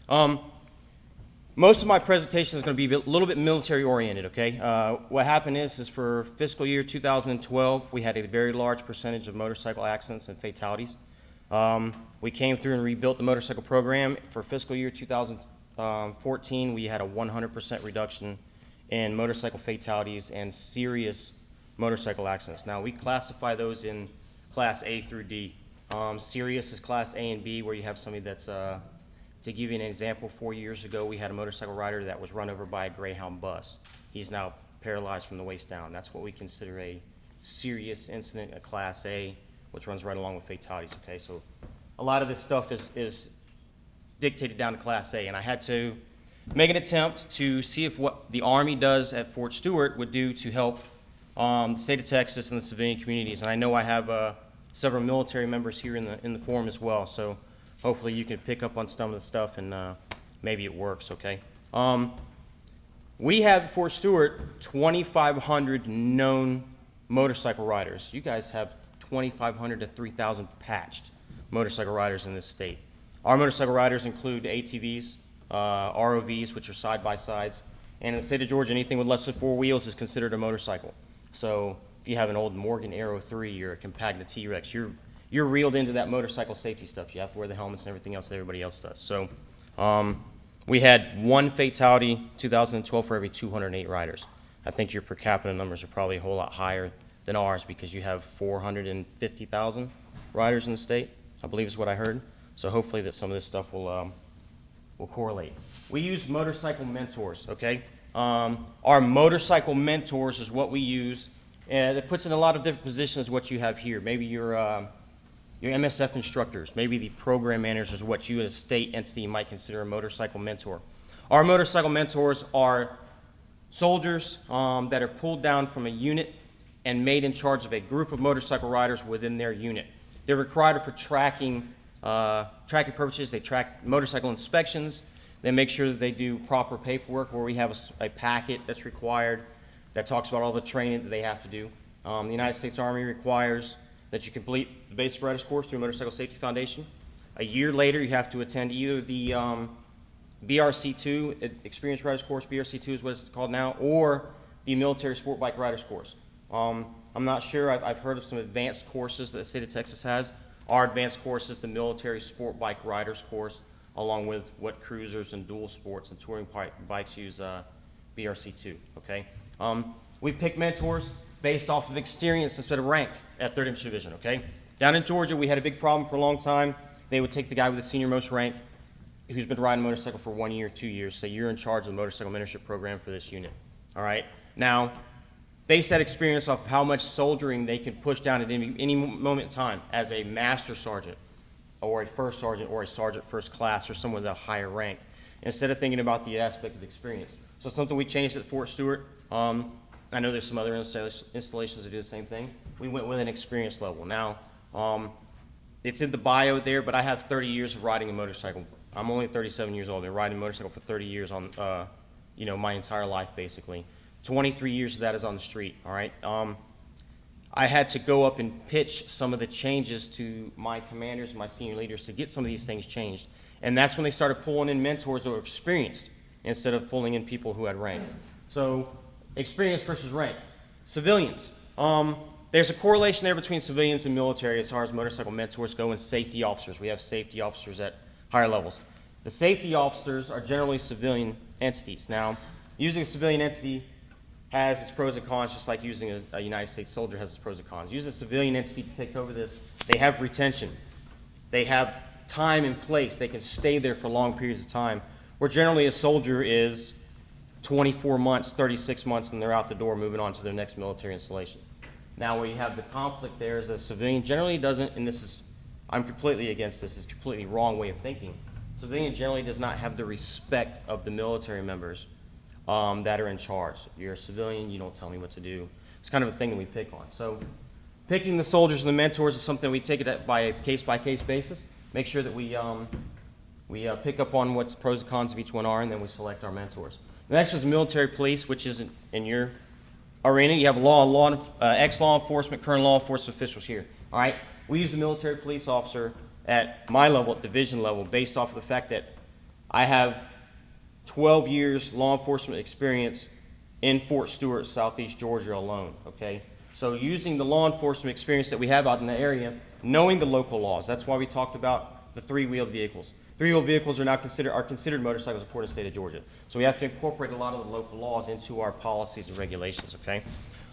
Most of my presentation is going to be a little bit military oriented, okay? What happened is for fiscal year 2012, we had a very large percentage of motorcycle accidents and fatalities. We came through and rebuilt the motorcycle program. For fiscal year 2014, we had a 100% reduction in motorcycle fatalities and serious motorcycle accidents. Now, we classify those in class A through D. Serious is class A and B, where you have somebody that's to give you an example, 4 years ago, we had a motorcycle rider that was run over by a Greyhound bus. He's now paralyzed from the waist down. That's what we consider a serious incident, a Class A, which runs right along with fatalities, okay? So a lot of this stuff is dictated down to Class A, and I had to make an attempt to see if what the Army does at Fort Stewart would do to help the state of Texas and the civilian communities. And I know I have several military members here in the forum as well, so hopefully you can pick up on some of the stuff and maybe it works, okay? We have at Fort Stewart 2,500 known motorcycle riders. You guys have 2,500 to 3,000 patched motorcycle riders in this state. Our motorcycle riders include ATVs, ROVs, which are side-by-sides, and in the state of Georgia, anything with less than 4 wheels is considered a motorcycle. So if you have an old Morgan Aero 3 or a Compagna T-Rex, you're reeled into that motorcycle safety stuff. You have to wear the helmets and everything else that everybody else does. So we had 1 fatality 2012 for every 208 riders. I think your per capita numbers are probably a whole lot higher than ours because you have 450,000 riders in the state, I believe is what I heard. So hopefully that some of this stuff will correlate. We use motorcycle mentors, okay? Our motorcycle mentors is what we use, and it puts in a lot of different positions what you have here. Maybe your MSF instructors, maybe the program managers is what you as a state entity might consider a motorcycle mentor. Our motorcycle mentors are soldiers that are pulled down from a unit and made in charge of a group of motorcycle riders within their unit. They're required for tracking purposes. They track motorcycle inspections. They make sure that they do proper paperwork where we have a packet that's required that talks about all the training that they have to do. The United States Army requires that you complete the basic rider's course through Motorcycle Safety Foundation. A year later, you have to attend either the BRC2, Experienced Rider's Course, BRC2 is what it's called now, or the Military Sport Bike Rider's Course. I'm not sure, I've heard of some advanced courses that the state of Texas has. Our advanced course is the Military Sport Bike Rider's Course, along with what cruisers and dual sports and touring bikes use BRC2, okay? We pick mentors based off of experience instead of rank at 3rd Infantry Division, okay? Down in Georgia, we had a big problem for a long time. They would take the guy with the senior most rank who's been riding a motorcycle for 1 year, 2 years, say you're in charge of the motorcycle mentorship program for this unit, all right? Now, base that experience off of how much soldiering they can push down at any moment in time as a master sergeant or a first sergeant or a sergeant first class or someone with a higher rank, instead of thinking about the aspect of experience. So it's something we changed at Fort Stewart. I know there's some other installations that do the same thing. We went with an experience level. Now, it's in the bio there, but I have 30 years of riding a motorcycle. I'm only 37 years old. I've been riding a motorcycle for 30 years on, my entire life, basically. 23 years of that is on the street, all right? I had to go up and pitch some of the changes to my commanders and my senior leaders to get some of these things changed. And that's when they started pulling in mentors that were experienced instead of pulling in people who had rank. So, experience versus rank. Civilians. There's a correlation there between civilians and military as far as motorcycle mentors go and safety officers. We have safety officers at higher levels. The safety officers are generally civilian entities. Now, using a civilian entity has its pros and cons, just like using a United States soldier has its pros and cons. Using a civilian entity to take over this, they have retention. They have time and place. They can stay there for long periods of time, where generally a soldier is 24 months, 36 months, and they're out the door moving on to their next military installation. Now, where you have the conflict there is a civilian generally doesn't, and this is, I'm completely against this, it's a completely wrong way of thinking. Civilian generally does not have the respect of the military members that are in charge. You're a civilian, you don't tell me what to do. It's kind of a thing that we pick on. So picking the soldiers and the mentors is something we take it by a case-by-case basis, make sure that we pick up on what the pros and cons of each one are, and then we select our mentors. The next is military police, which is in your arena. You have ex-law enforcement, current law enforcement officials here. All right? We use the military police officer at my level, at division level, based off of the fact that I have 12 years law enforcement experience in Fort Stewart, Southeast Georgia alone, okay? So using the law enforcement experience that we have out in the area, knowing the local laws, that's why we talked about the three-wheeled vehicles. Three-wheeled vehicles are considered motorcycles according to the state of Georgia. So we have to incorporate a lot of the local laws into our policies and regulations, okay?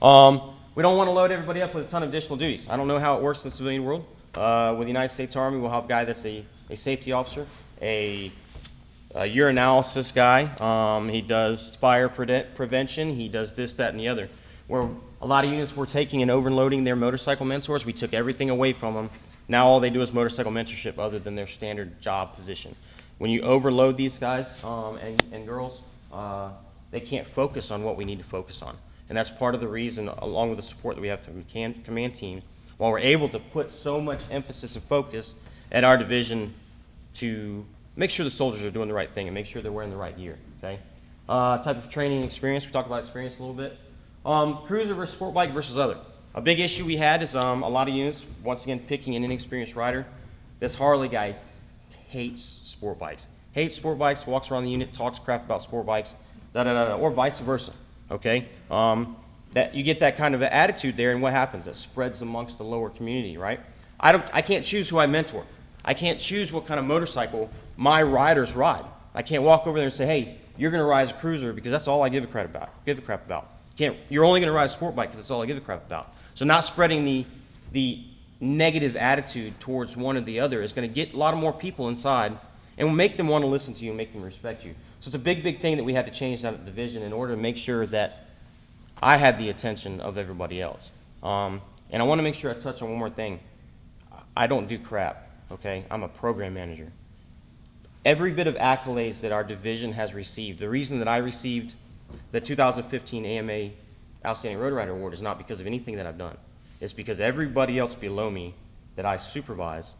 We don't want to load everybody up with a ton of additional duties. I don't know how it works in the civilian world. With the United States Army, we'll have a guy that's a safety officer, a urinalysis guy. He does fire prevention. He does this, that, and the other. Where a lot of units were taking and overloading their motorcycle mentors, we took everything away from them. Now all they do is motorcycle mentorship other than their standard job position. When you overload these guys and girls, they can't focus on what we need to focus on. And that's part of the reason, along with the support that we have from the command team, while we're able to put so much emphasis and focus at our division to make sure the soldiers are doing the right thing and make sure they're wearing the right gear, okay? Type of training experience, we talked about experience a little bit. Cruiser versus sport bike versus other. A big issue we had is a lot of units, once again, picking an inexperienced rider. This Harley guy hates sport bikes. Hates sport bikes, walks around the unit, talks crap about sport bikes, or vice versa, okay? That you get that kind of attitude there, and what happens? It spreads amongst the lower community, right? I can't choose who I mentor. I can't choose what kind of motorcycle my riders ride. I can't walk over there and say, hey, you're going to ride a cruiser because that's all I give a crap about. You're only going to ride a sport bike because that's all I give a crap about. So not spreading the negative attitude towards one or the other is going to get a lot of more people inside and will make them want to listen to you and make them respect you. So it's a big, big thing that we had to change down at the division in order to make sure that I had the attention of everybody else. And I want to make sure I touch on one more thing. I don't do crap, okay? I'm a program manager. Every bit of accolades that our division has received, the reason that I received the 2015 AMA Outstanding Road Rider Award is not because of anything that I've done. It's because everybody else below me that I supervise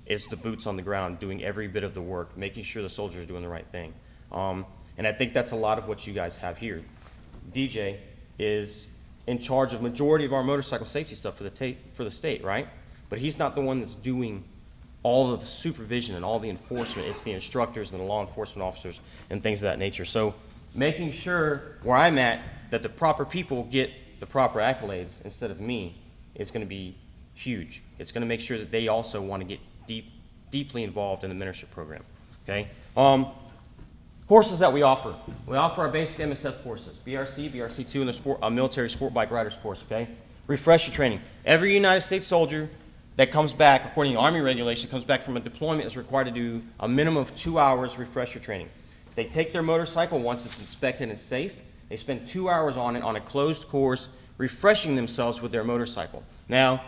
is the boots on the ground doing every bit of the work, making sure the soldiers are doing the right thing. And I think that's a lot of what you guys have here. DJ is in charge of majority of our motorcycle safety stuff for the state, right? But he's not the one that's doing all of the supervision and all the enforcement. It's the instructors and the law enforcement officers and things of that nature. So making sure where I'm at that the proper people get the proper accolades instead of me is going to be huge. It's going to make sure that they also want to get deeply involved in the mentorship program, okay? Courses that we offer. We offer our basic MSF courses, BRC, BRC2, and the military sport bike riders course, okay? Refresher training. Every United States soldier that comes back, according to Army regulation, comes back from a deployment is required to do a minimum of 2 hours refresher training. They take their motorcycle once it's inspected and safe. They spend 2 hours on it on a closed course, refreshing themselves with their motorcycle. Now,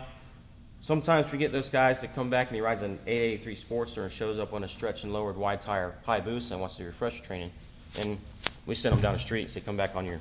sometimes we get those guys that come back and he rides an 883 Sportster and shows up on a stretch and lowered wide tire Hayabusa and wants to do refresher training, and we send them down the street and say, come back on your,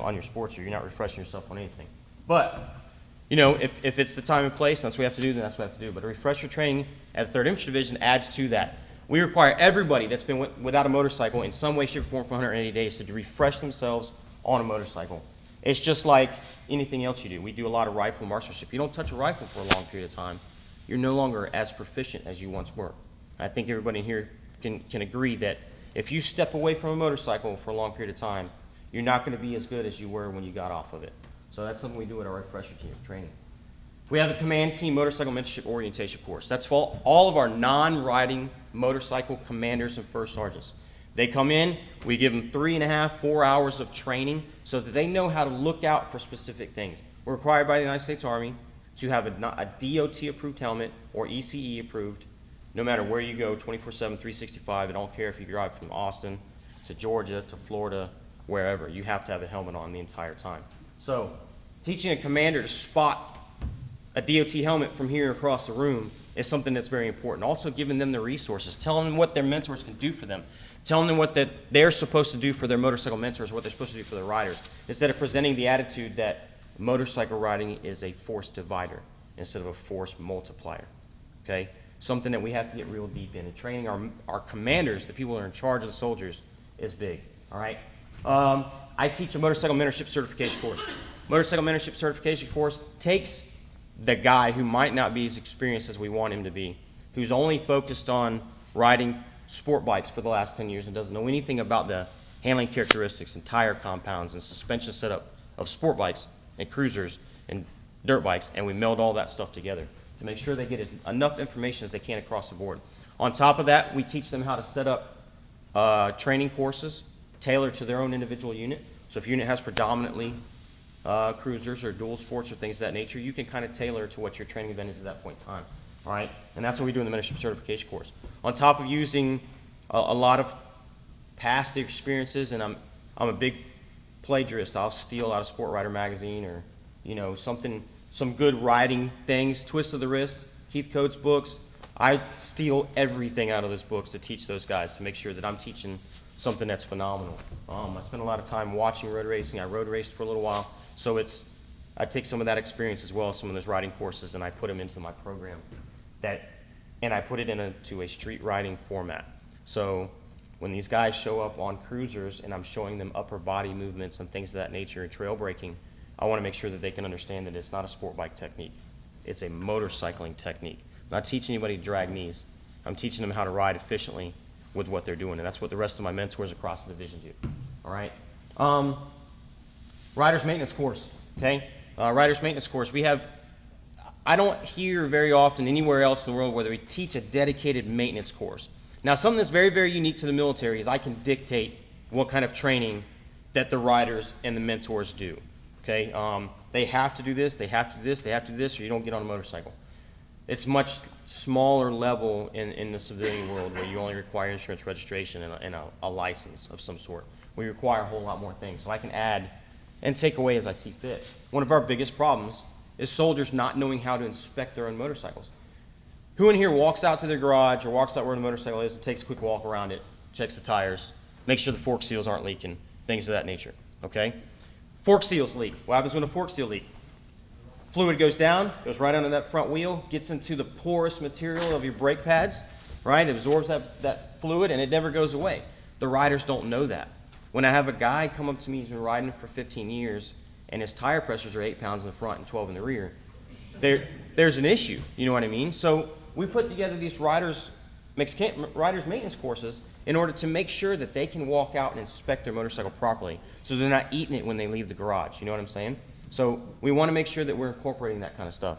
on your Sportster. You're not refreshing yourself on anything. But if it's the time and place, that's what we have to do, then that's what we have to do. But a refresher training at the 3rd Infantry Division adds to that. We require everybody that's been without a motorcycle in some way, shape, or form for 180 days to refresh themselves on a motorcycle. It's just like anything else you do. We do a lot of rifle marksmanship. If you don't touch a rifle for a long period of time, you're no longer as proficient as you once were. I think everybody here can agree that if you step away from a motorcycle for a long period of time, you're not going to be as good as you were when you got off of it. So that's something we do at our refresher team training. We have a command team motorcycle mentorship orientation course. That's for all of our non-riding motorcycle commanders and first sergeants. They come in, we give them 3.5, 4 hours of training so that they know how to look out for specific things. We're required by the United States Army to have a DOT-approved helmet or ECE approved, no matter where you go, 24/7, 365. I don't care if you drive from Austin to Georgia to Florida, wherever. You have to have a helmet on the entire time. So teaching a commander to spot a DOT helmet from here across the room is something that's very important. Also giving them the resources, telling them what their mentors can do for them, telling them what they're supposed to do for their motorcycle mentors, what they're supposed to do for their riders, instead of presenting the attitude that motorcycle riding is a force divider instead of a force multiplier, okay? Something that we have to get real deep in. And training our commanders, the people that are in charge of the soldiers, is big, all right? I teach a motorcycle mentorship certification course. Motorcycle mentorship certification course takes the guy who might not be as experienced as we want him to be, who's only focused on riding sport bikes for the last 10 years and doesn't know anything about the handling characteristics and tire compounds and suspension setup of sport bikes and cruisers and dirt bikes, and we meld all that stuff together to make sure they get enough information as they can across the board. On top of that, we teach them how to set up training courses tailored to their own individual unit. So if your unit has predominantly cruisers or dual sports or things of that nature, you can kind of tailor to what your training event is at that point in time. All right, and that's what we do in the mentorship certification course. On top of using a lot of past experiences, and I'm a big plagiarist. I'll steal out of Sport Rider magazine or some good riding things. Twist of the Wrist, Keith Coates' books. I steal everything out of those books to teach those guys to make sure that I'm teaching something that's phenomenal. I spent a lot of time watching road racing. I road raced for a little while, so I take some of that experience as well, some of those riding courses, and I put them into my program. And I put it into a street riding format. So when these guys show up on cruisers and I'm showing them upper body movements and things of that nature and trail braking, I want to make sure that they can understand that it's not a sport bike technique. It's a motorcycling technique. I'm not teaching anybody to drag knees. I'm teaching them how to ride efficiently with what they're doing, and that's what the rest of my mentors across the division do. All right? Rider's maintenance course, okay? Rider's maintenance course. I don't hear very often anywhere else in the world where we teach a dedicated maintenance course. Now, something that's very, very unique to the military is I can dictate what kind of training that the riders and the mentors do, okay? They have to do this, they have to do this, they have to do this, or you don't get on a motorcycle. It's much smaller level in the civilian world where you only require insurance registration and a license of some sort. We require a whole lot more things, so I can add and take away as I see fit. One of our biggest problems is soldiers not knowing how to inspect their own motorcycles. Who in here walks out to their garage or walks out where the motorcycle is and takes a quick walk around it, checks the tires, makes sure the fork seals aren't leaking, things of that nature, okay? Fork seals leak. What happens when a fork seal leaks? Fluid goes down, goes right under that front wheel, gets into the porous material of your brake pads, right? It absorbs that fluid and it never goes away. The riders don't know that. When I have a guy come up to me, he's been riding for 15 years, and his tire pressures are 8 pounds in the front and 12 in the rear, there's an issue, you know what I mean? So we put together these riders maintenance courses in order to make sure that they can walk out and inspect their motorcycle properly so they're not eating it when they leave the garage, you know what I'm saying? So we want to make sure that we're incorporating that kind of stuff.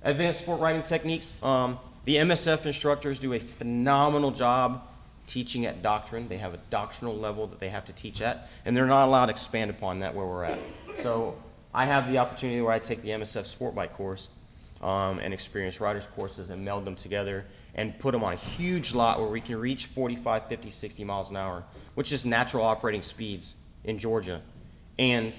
Advanced sport riding techniques, the MSF instructors do a phenomenal job teaching at doctrine. They have a doctrinal level that they have to teach at, and they're not allowed to expand upon that where we're at. So I have the opportunity where I take the MSF sport bike course and experienced riders courses and meld them together and put them on a huge lot where we can reach 45, 50, 60 miles an hour, which is natural operating speeds in Georgia, and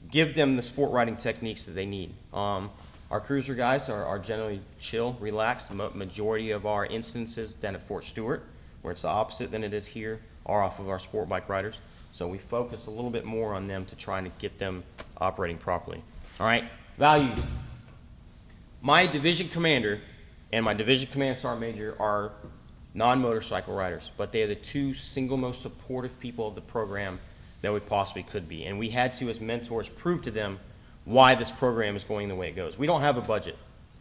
give them the sport riding techniques that they need. Our cruiser guys are generally chill, relaxed. The majority of our instances then at Fort Stewart, where it's the opposite than it is here, are off of our sport bike riders. So we focus a little bit more on them to try to get them operating properly. All right, values. My division commander and my division command sergeant major are non-motorcycle riders, but they are the two single most supportive people of the program that we possibly could be. And we had to, as mentors, prove to them why this program is going the way it goes. We don't have a budget.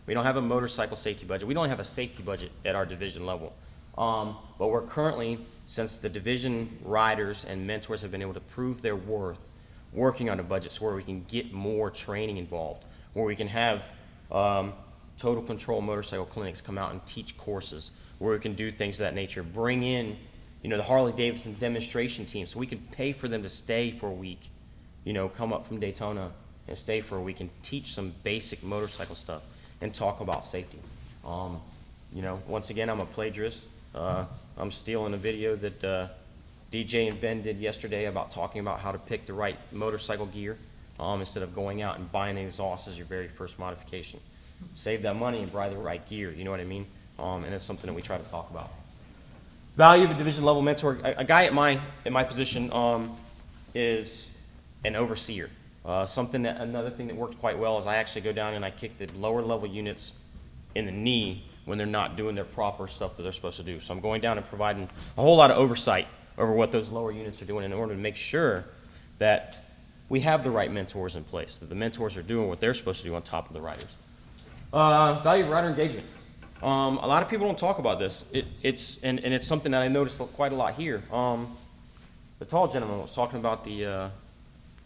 We don't have a motorcycle safety budget. We don't have a safety budget at our division level. But we're currently, since the division riders and mentors have been able to prove their worth, working on a budget so where we can get more training involved, where we can have total control motorcycle clinics come out and teach courses, where we can do things of that nature, bring in, the Harley-Davidson demonstration team so we can pay for them to stay for a week, come up from Daytona and stay for a week and teach some basic motorcycle stuff and talk about safety. Once again, I'm a plagiarist. I'm stealing a video that DJ and Ben did yesterday about talking about how to pick the right motorcycle gear instead of going out and buying an exhaust as your very first modification. Save that money and buy the right gear, you know what I mean? And it's something that we try to talk about. Value of a division level mentor. A guy at my position is an overseer. Another thing that worked quite well is I actually go down and I kick the lower level units in the knee when they're not doing their proper stuff that they're supposed to do. So I'm going down and providing a whole lot of oversight over what those lower units are doing in order to make sure that we have the right mentors in place, that the mentors are doing what they're supposed to do on top of the riders. Value of rider engagement. A lot of people don't talk about this. And it's something that I noticed quite a lot here. The tall gentleman was talking about the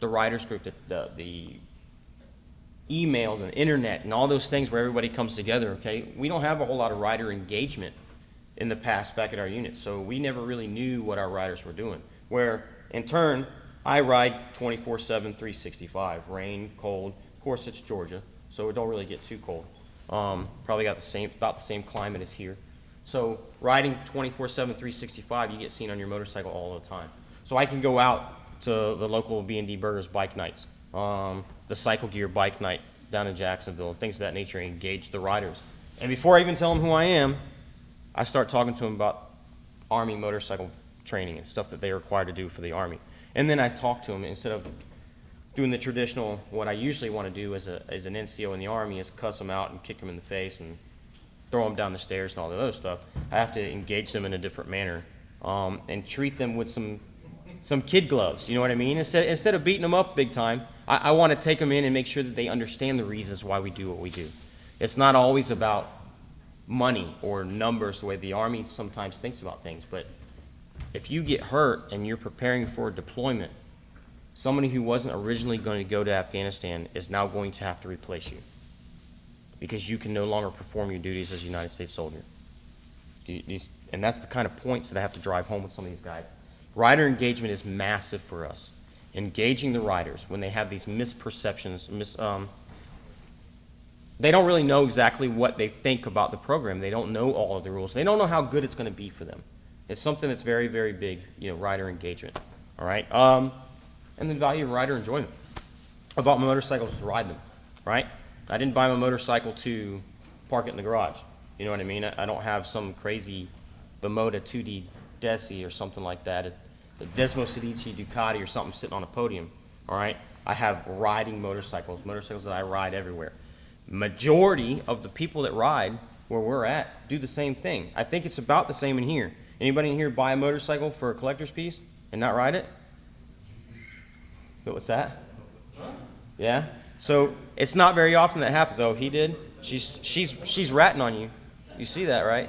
writers group, the emails and internet and all those things where everybody comes together, okay? We don't have a whole lot of rider engagement in the past back at our unit, so we never really knew what our riders were doing. Where, in turn, I ride 24/7, 365, rain, cold. Of course, it's Georgia, so it don't really get too cold. Probably got about the same climate as here. So riding 24/7, 365, you get seen on your motorcycle all the time. So I can go out to the local B&D Burgers bike nights, the Cycle Gear bike night down in Jacksonville, things of that nature, and engage the riders. And before I even tell them who I am, I start talking to them about Army motorcycle training and stuff that they are required to do for the Army. And then I talk to them instead of doing the traditional, what I usually want to do as an NCO in the Army is cuss them out and kick them in the face and throw them down the stairs and all that other stuff. I have to engage them in a different manner and treat them with some kid gloves, you know what I mean? Instead of beating them up big time, I want to take them in and make sure that they understand the reasons why we do what we do. It's not always about money or numbers the way the Army sometimes thinks about things, but if you get hurt and you're preparing for a deployment, somebody who wasn't originally going to go to Afghanistan is now going to have to replace you because you can no longer perform your duties as a United States soldier. And that's the kind of points that I have to drive home with some of these guys. Rider engagement is massive for us. Engaging the riders when they have these misperceptions, they don't really know exactly what they think about the program. They don't know all of the rules. They don't know how good it's going to be for them. It's something that's very, very big, rider engagement. All right? And the value of rider enjoyment. I bought my motorcycles to ride them, right? I didn't buy my motorcycle to park it in the garage. You know what I mean? I don't have some crazy Bimota 2D Desi or something like that. A Desmo Sedici Ducati or something sitting on a podium, all right? I have riding motorcycles that I ride everywhere. Majority of the people that ride where we're at do the same thing. I think it's about the same in here. Anybody in here buy a motorcycle for a collector's piece and not ride it? What's that? Yeah? So it's not very often that happens. Oh, he did? She's ratting on you. You see that, right?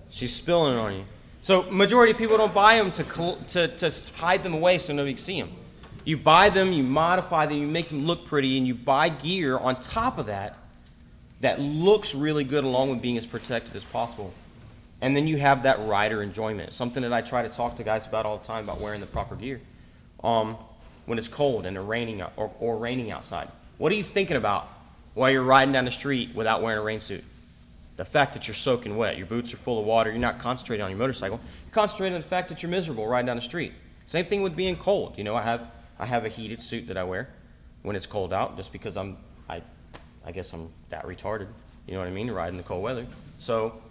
She's spilling it on you. So majority of people don't buy them to hide them away so nobody can see them. You buy them, you modify them, you make them look pretty, and you buy gear on top of that that looks really good along with being as protected as possible. And then you have that rider enjoyment, something that I try to talk to guys about all the time about wearing the proper gear. When it's cold and raining or raining outside. What are you thinking about while you're riding down the street without wearing a rain suit? The fact that you're soaking wet, your boots are full of water, you're not concentrating on your motorcycle, you're concentrating on the fact that you're miserable riding down the street. Same thing with being cold. I have a heated suit that I wear when it's cold out just because I guess I'm that retarded, you know what I mean, riding the cold weather. So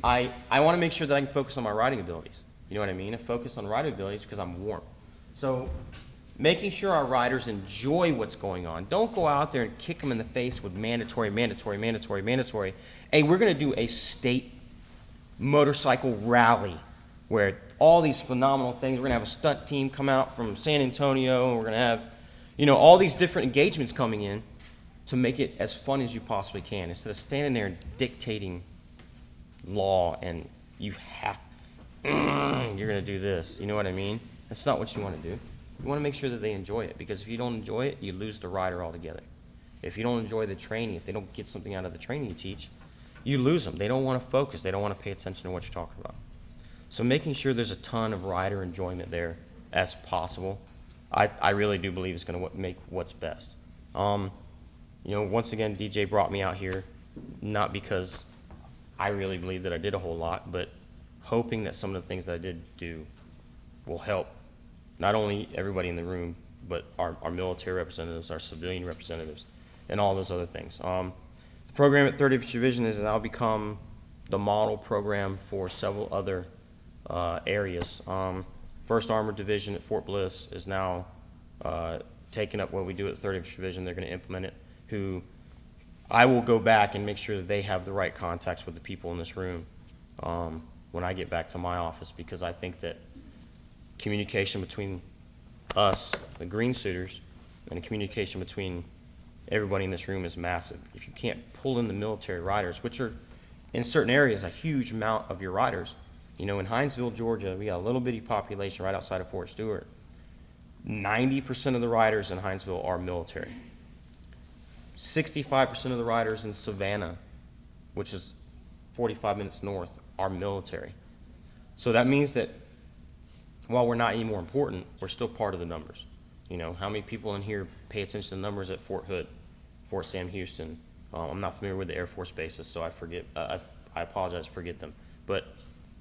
I want to make sure that I can focus on my riding abilities. You know what I mean? I focus on riding abilities because I'm warm. So making sure our riders enjoy what's going on. Don't go out there and kick them in the face with mandatory. Hey, we're going to do a state motorcycle rally where all these phenomenal things, we're going to have a stunt team come out from San Antonio, and we're going to have, all these different engagements coming in to make it as fun as you possibly can. Instead of standing there and dictating law and you're going to do this. You know what I mean? That's not what you want to do. You want to make sure that they enjoy it, because if you don't enjoy it, you lose the rider altogether. If you don't enjoy the training, if they don't get something out of the training you teach, you lose them. They don't want to focus. They don't want to pay attention to what you're talking about. So making sure there's a ton of rider enjoyment there as possible, I really do believe is going to make what's best. Once again, DJ brought me out here, not because I really believe that I did a whole lot, but hoping that some of the things that I did do will help not only everybody in the room, but our military representatives, our civilian representatives, and all those other things. The program at 30th Division has now become the model program for several other areas. 1st Armored Division at Fort Bliss is now taking up what we do at 30th Division. They're going to implement it. I will go back and make sure that they have the right contacts with the people in this room when I get back to my office, because I think that communication between us, the green suiters, and communication between everybody in this room is massive. If you can't pull in the military riders, which are in certain areas a huge amount of your riders, you know, in Hinesville, Georgia, we got a little bitty population right outside of Fort Stewart. 90% of the riders in Hinesville are military. 65% of the riders in Savannah, which is 45 minutes north, are military. So that means that while we're not any more important, we're still part of the numbers. You know, how many people in here pay attention to the numbers at Fort Hood, Fort Sam Houston? I'm not familiar with the Air Force bases, so I forget. I apologize, forget them. But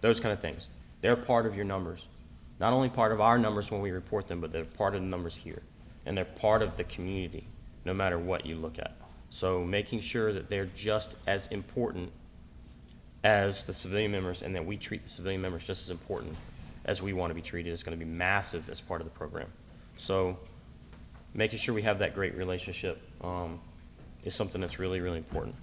those kind of things, they're part of your numbers. Not only part of our numbers when we report them, but they're part of the numbers here. And they're part of the community, no matter what you look at. So making sure that they're just as important as the civilian members, and that we treat the civilian members just as important as we want to be treated, is going to be massive as part of the program. So making sure we have that great relationship is something that's really, really important.